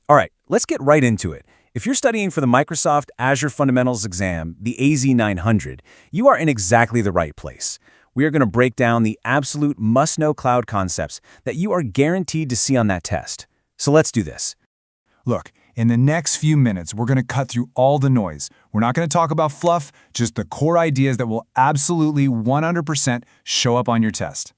All right, let's get right into it. If you're studying for the Microsoft Azure Fundamentals exam, the AZ-900, you are in exactly the right place. We are going to break down the absolute must-know cloud concepts that you are guaranteed to see on that test. So let's do this. Look, in the next few minutes, we're going to cut through all the noise. We're not going to talk about fluff, just the core ideas that will absolutely 100% show up on your test.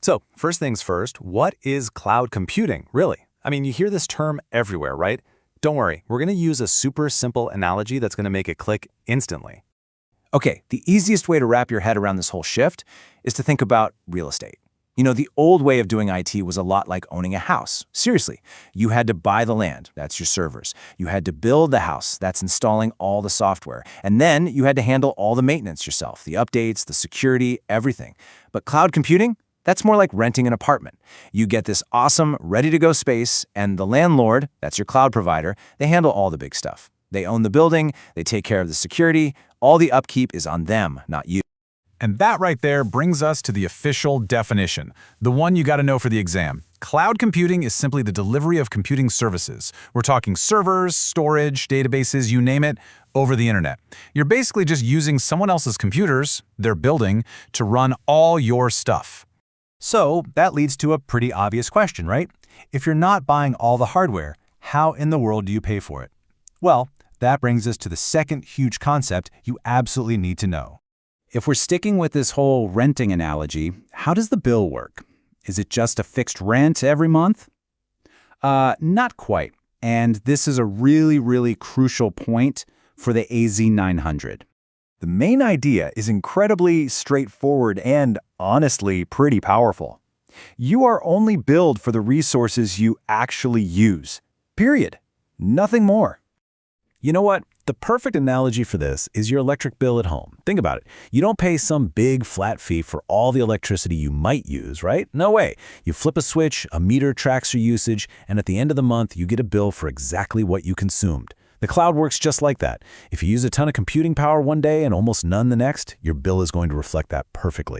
So, first things first, what is cloud computing, really? I mean, you hear this term everywhere, right? Don't worry, we're going to use a super simple analogy that's going to make it click instantly. Okay, the easiest way to wrap your head around this whole shift is to think about real estate. You know, the old way of doing IT was a lot like owning a house. Seriously, you had to buy the land, that's your servers. You had to build the house, that's installing all the software. And then you had to handle all the maintenance yourself, the updates, the security, everything. But cloud computing? That's more like renting an apartment. You get this awesome, ready-to-go space, and the landlord, that's your cloud provider, they handle all the big stuff. They own the building, they take care of the security, all the upkeep is on them, not you. And that right there brings us to the official definition, the one you got to know for the exam. Cloud computing is simply the delivery of computing services. We're talking servers, storage, databases, you name it, over the internet. You're basically just using someone else's computers, their building, to run all your stuff. So, that leads to a pretty obvious question, right? If you're not buying all the hardware, how in the world do you pay for it? Well, that brings us to the second huge concept you absolutely need to know. If we're sticking with this whole renting analogy, how does the bill work? Is it just a fixed rent every month? Not quite. And this is a really crucial point for the AZ-900. The main idea is incredibly straightforward and, honestly, pretty powerful. You are only billed for the resources you actually use. Period. Nothing more. You know what? The perfect analogy for this is your electric bill at home. Think about it. You don't pay some big flat fee for all the electricity you might use, right? No way. You flip a switch, a meter tracks your usage, and at the end of the month, you get a bill for exactly what you consumed. The cloud works just like that. If you use a ton of computing power one day and almost none the next, your bill is going to reflect that perfectly.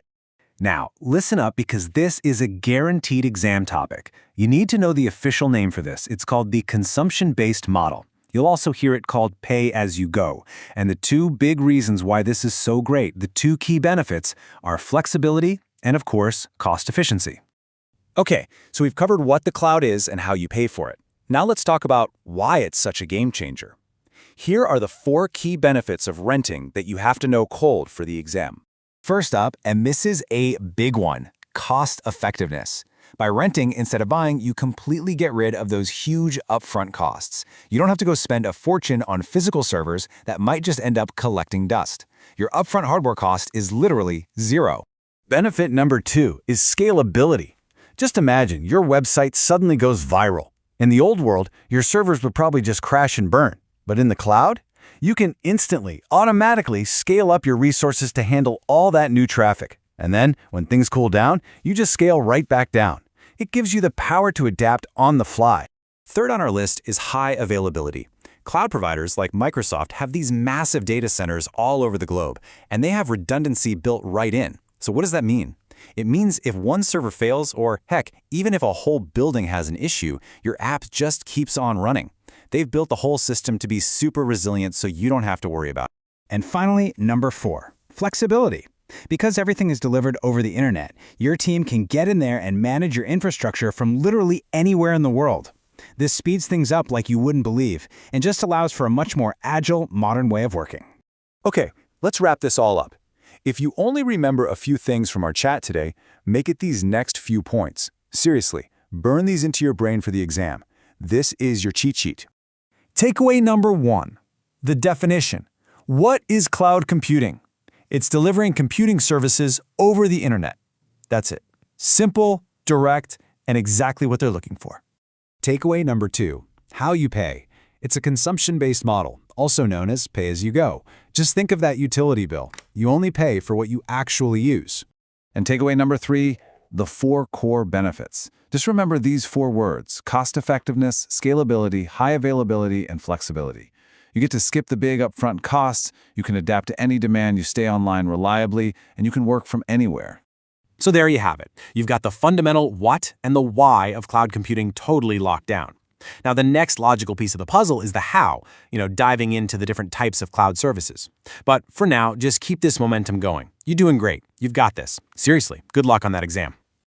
Now, listen up because this is a guaranteed exam topic. You need to know the official name for this. It's called the consumption-based model. You'll also hear it called pay-as-you-go. And the two big reasons why this is so great, the two key benefits, are flexibility and, of course, cost efficiency. Okay, so we've covered what the cloud is and how you pay for it. Now let's talk about why it's such a game changer. Here are the 4 key benefits of renting that you have to know cold for the exam. First up, and this is a big one, cost effectiveness. By renting instead of buying, you completely get rid of those huge upfront costs. You don't have to go spend a fortune on physical servers that might just end up collecting dust. Your upfront hardware cost is literally zero. Benefit number 2 is scalability. Just imagine your website suddenly goes viral. In the old world, your servers would probably just crash and burn. But in the cloud, you can instantly, automatically scale up your resources to handle all that new traffic. And then, when things cool down, you just scale right back down. It gives you the power to adapt on the fly. Third on our list is high availability. Cloud providers like Microsoft have these massive data centers all over the globe, and they have redundancy built right in. So what does that mean? It means if one server fails, or heck, even if a whole building has an issue, your app just keeps on running. They've built the whole system to be super resilient so you don't have to worry about it. And finally, number 4, flexibility. Because everything is delivered over the internet, your team can get in there and manage your infrastructure from literally anywhere in the world. This speeds things up like you wouldn't believe, and just allows for a much more agile, modern way of working. Okay, let's wrap this all up. If you only remember a few things from our chat today, make it these next few points. Seriously, burn these into your brain for the exam. This is your cheat sheet. Takeaway number 1, the definition. What is cloud computing? It's delivering computing services over the internet. That's it. Simple, direct, and exactly what they're looking for. Takeaway number 2, how you pay. It's a consumption-based model, also known as pay-as-you-go. Just think of that utility bill. You only pay for what you actually use. And takeaway number 3, the 4 core benefits. Just remember these 4 words: cost-effectiveness, scalability, high availability, and flexibility. You get to skip the big upfront costs, you can adapt to any demand, you stay online reliably, and you can work from anywhere. So there you have it. You've got the fundamental what and the why of cloud computing totally locked down. Now, the next logical piece of the puzzle is the how, diving into the different types of cloud services. But for now, just keep this momentum going. You're doing great. You've got this. Seriously, good luck on that exam.